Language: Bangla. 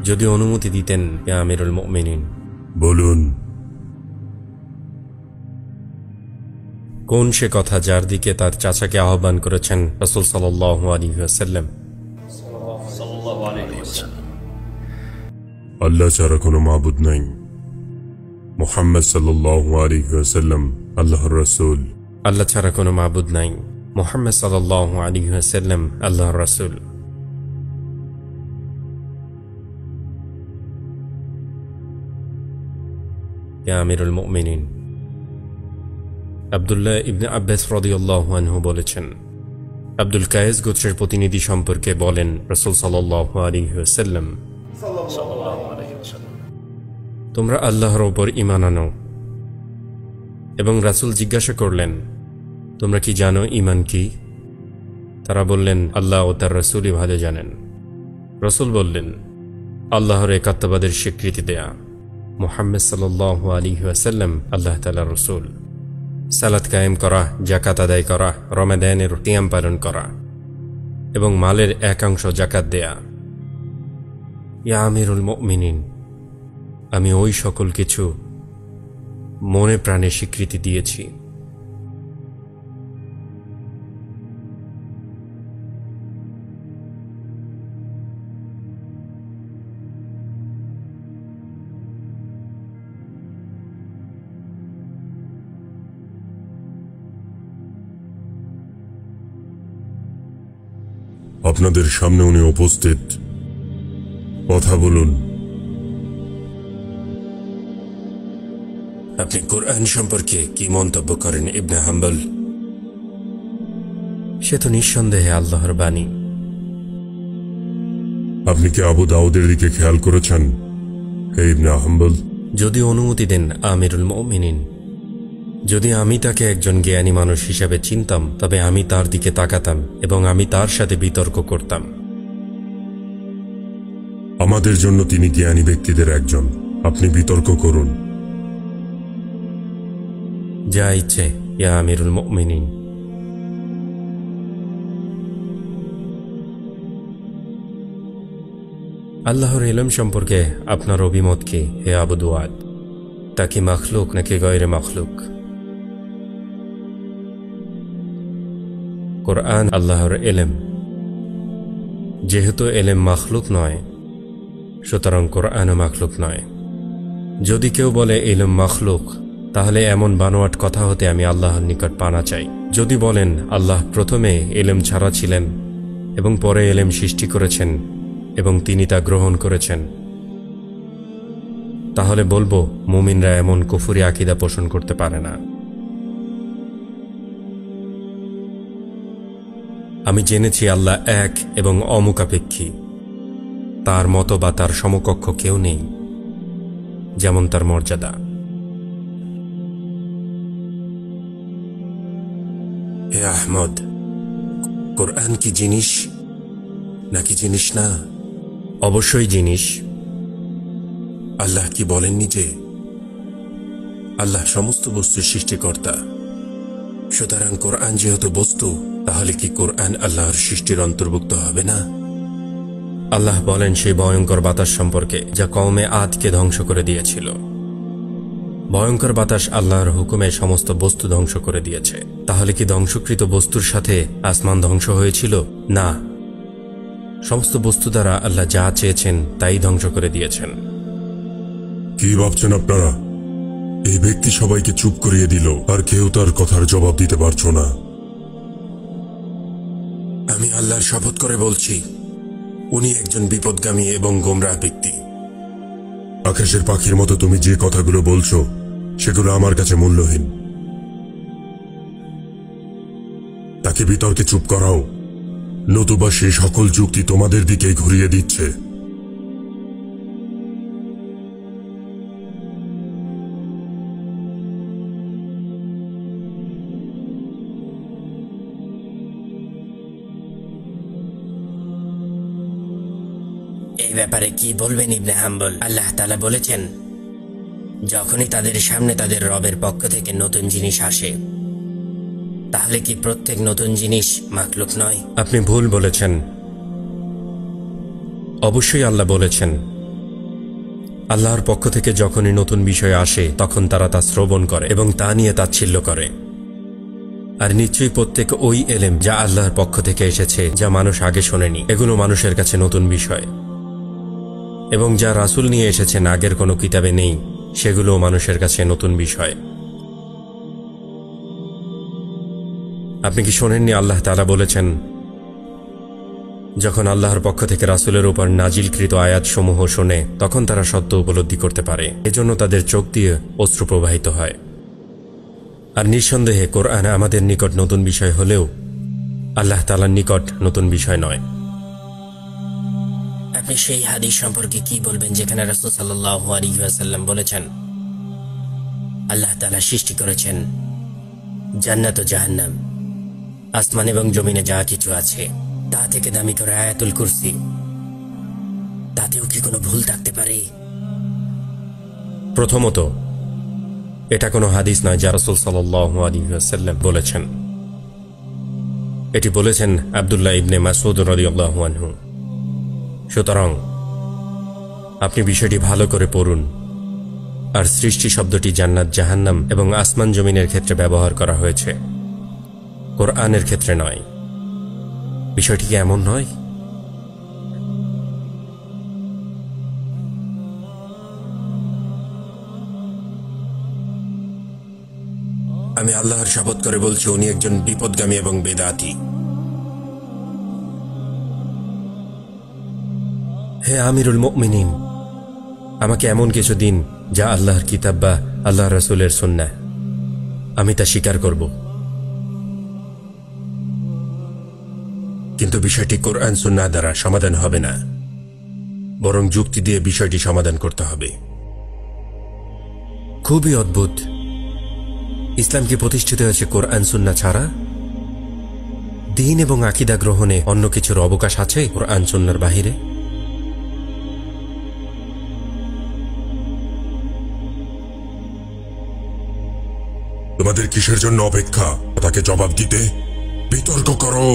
যদি অনুমতি দিতেন ইয়া আমিরুল মুমিনিন। বলুন। কোন সে কথা যার দিকে তার চাচাকে আহ্বান করেছেন রাসূল সাল্লাল্লাহু আলাইহি ওয়াসাল্লাম? আল্লাহ ছাড়া কোনো মাবুদ নাই। মুহাম্মদ সাল্লাল্লাহু আলাইহি ওয়াসাল্লাম আল্লাহর রাসূল। আল্লাহ ছাড়া কোনো মাবুদ নাই। মুহাম্মদ সাল্লাল্লাহু আলাইহি ওয়াসাল্লাম আল্লাহর রাসূল। ইয়া আমিরুল মুমিনিন। আব্দুল্লাহ ইবনে আব্বাস রাদিয়াল্লাহু আনহু বলেছেন, আব্দুল কায়েস গোত্রের প্রতিনিধি সম্পর্কে বলেন রাসূল সাল্লাল্লাহু আলাইহি ওয়াসাল্লাম, তোমরা আল্লাহর উপর ঈমান আনো। এবং রাসূল জিজ্ঞাসা করলেন, তোমরা কি জানো ঈমান কি? তারা বললেন, আল্লাহ ও তার রাসূলই ভালো জানেন। রাসূল বললেন, আল্লাহর একাত্মবাদের স্বীকৃতি দেয়া, মুহাম্মদ সাল্লাল্লাহু আলাইহি ওয়াসাল্লাম আল্লাহ তাআলার রাসূল, সালাত কায়েম করা, যাকাত আদায় করা, রমাদানের কিয়াম পালন করা এবং মালের একাংশ যাকাত দেয়া। ইয়া আমিরুল মুমিনিন, আমি ওই সকল কিছু মনে প্রাণে স্বীকৃতি দিয়েছি। আপনাদের সামনে উনি উপস্থিত, কথা বলুন। আপনি কোরআন সম্পর্কে কি মন্তব্য করেন ইবনে হাম্বল? সে তো নিঃসন্দেহে আল্লাহর বাণী। আপনি কি আবু দাউদের দিকে খেয়াল করেছেন হে ইবনে হাম্বল? যদি অনুমতি দেন আমিরুল মুমিনিন। যদি আমি তাকে একজন জ্ঞানী মানুষ হিসাবে চিনতাম তবে আমি তার দিকে তাকাতাম এবং আমি তার সাথে বিতর্ক করতাম। আমাদের জন্য তিনি জ্ঞানী ব্যক্তিদের একজন। আপনি বিতর্ক করুন। যা ইচ্ছে ইয়া আমিরুল মুমিনিন। আল্লাহর ইলম সম্পর্কে আপনার অভিমত কি হে আবু দুআদ? তা কি মাখলুক নাকি গয়রে মাখলুক? কোরআন আল্লাহর ইলম। যেহেতু ইলম মাখলুক নয়, সুতরাং কোরআনও মাখলুক নয়। যদি কেউ বলে ইলম মাখলুক, তাহলে এমন বানোয়াট কথা হতে আমি আল্লাহর নিকট পানা চাই। যদি বলেন আল্লাহ প্রথমে ইলম ছাড়া ছিলেন এবং পরে ইলম সৃষ্টি করেছেন এবং তিনি তা গ্রহণ করেছেন, তাহলে বলবো মুমিনরা এমন কুফরি আকীদা পোষণ করতে পারে না। আমি জেনেছি আল্লাহ এক এবং অমুখাপেক্ষী। তার মতো বা তার সমকক্ষ কেউ নেই, যেমন তার মর্যাদা। হে আহমদ, কোরআন কি জিনিস নাকি জিনিস না? অবশ্যই জিনিস। আল্লাহ কি বলেননি যে আল্লাহ সমস্ত বস্তুর সৃষ্টিকর্তা? সুতরাং কোরআন যেহেতু বস্তু, তাহলে কি কোরআন আল্লাহর সৃষ্টির অন্তর্ভুক্ত হবে না? আল্লাহ বলেন সেই ভয়ঙ্কর বাতাস সম্পর্কে যা কওমে আদকে ধ্বংস করে দিয়েছিল। ভয়ঙ্কর বাতাস আল্লাহর হুকুমে সমস্ত বস্তু ধ্বংস করে দিয়েছে। তাহলে কি ধ্বংসকৃত বস্তুর সাথে আসমান ধ্বংস হয়েছিল? না, সমস্ত বস্তু দ্বারা আল্লাহ যা চেয়েছেন তাই ধ্বংস করে দিয়েছেন। কি ভাবছেন আপনারা? এই ব্যক্তি সবাইকে চুপ করিয়ে দিল, আর কেউ তার কথার জবাব দিতে পারছ না। আমি আল্লাহর শপথ করে বলছি, উনি একজন বিপদগামী এবং গোমরাহ ব্যক্তি। আকাশের পাখির মতো তুমি যে কথাগুলো বলছো সেগুলো আমার কাছে মূল্যহীন। তাকে বিতর্কে চুপ করাও, নতুবা সেই সকল যুক্তি তোমাদের দিকেই ঘুরিয়ে দিচ্ছে। এই ব্যাপারে কি বলবেন ইবনে হাম্বল? আল্লাহ তাআলা বলেছেন, যখনই তাদের সামনে তাদের রবের পক্ষ থেকে নতুন জিনিস আসে, তাহলে কি প্রত্যেক নতুন জিনিস মাখলুক নয়? আপনি ভুল বলেছেন। অবশ্যই আল্লাহ বলেছেন, আল্লাহর পক্ষ থেকে যখনই নতুন বিষয় আসে তখন তারা তা শ্রবণ করে এবং তা নিয়ে তাচ্ছিল্য করে। আর নিশ্চয়ই প্রত্যেক ওই এলেম যা আল্লাহর পক্ষ থেকে এসেছে, যা মানুষ আগে শোনেনি, এগুলো মানুষের কাছে নতুন বিষয়। এবং যা রাসূল নিয়ে এসেছেন আগের কোনো কিতাবে নেই, সেগুলোও মানুষের কাছে নতুন বিষয়। আপনি কি শোনেননি আল্লাহ তাআলা বলেছেন, যখন আল্লাহর পক্ষ থেকে রাসূলের উপর নাজিলকৃত আয়াতসমূহ শোনে তখন তারা সত্য উপলব্ধি করতে পারে, এজন্য তাদের চোখ দিয়ে অশ্রু প্রবাহিত হয়। আর নিঃসন্দেহে কোরআন আমাদের নিকট নতুন বিষয় হলেও আল্লাহ তাআলার নিকট নতুন বিষয় নয়। আপনি সেই হাদিস সম্পর্কে কি বলবেন যেখানে রাসূল সাল্লাল্লাহু আলাইহি ওয়াসাল্লাম বলেছেন, আল্লাহ তাআলা সৃষ্টি করেছেন জান্নাত ও জাহান্নাম, আসমান এবং জমিনে যা কিছু আছে, তা থেকে দামি করে আয়াতুল কুরসি, তাতেও কি কোনো ভুল থাকতে পারে? প্রথমত, এটা কোনো হাদিস নয় যা রাসূল সাল্লাল্লাহু আলাইহি ওয়াসাল্লাম বলেছেন। এটি বলেছেন আব্দুল্লাহ ইবনে মাসউদ রাদিয়াল্লাহু আনহু। সুতরাং আপনি বিষয়টি ভালো করে পড়ুন। আর সৃষ্টি শব্দটি জান্নাত, জাহান্নাম এবং আসমান জমিনের ক্ষেত্রে ব্যবহার করা হয়েছে, কোরআনের ক্ষেত্রে নয়। বিষয়টি কি এমন নয়? আমি আল্লাহর শপথ করে বলছি, উনি একজন বিপদগামী এবং বেদাতি। হে আমিরুল মুমিনিন, আমাকে এমন কিছু দিন যা আল্লাহর কিতাব বা আল্লাহ রাসূলের সুন্নাহ, আমি তা স্বীকার করব। কিন্তু বিষয়টি কোরআন সুন্নাহ দ্বারা সমাধান হবে না, বরং যুক্তি দিয়ে বিষয়টি সমাধান করতে হবে। খুবই অদ্ভুত। ইসলাম কি প্রতিষ্ঠিত হয়েছে কোরআন সুন্নাহ ছাড়া? দ্বীন এবং আকীদা গ্রহণে অন্য কিছুর অবকাশ আছে কোরআন সুন্নাহর বাহিরে? তোমাদের কিসের জন্য অপেক্ষা? তাকে জবাব দিতে বিতর্ক করো।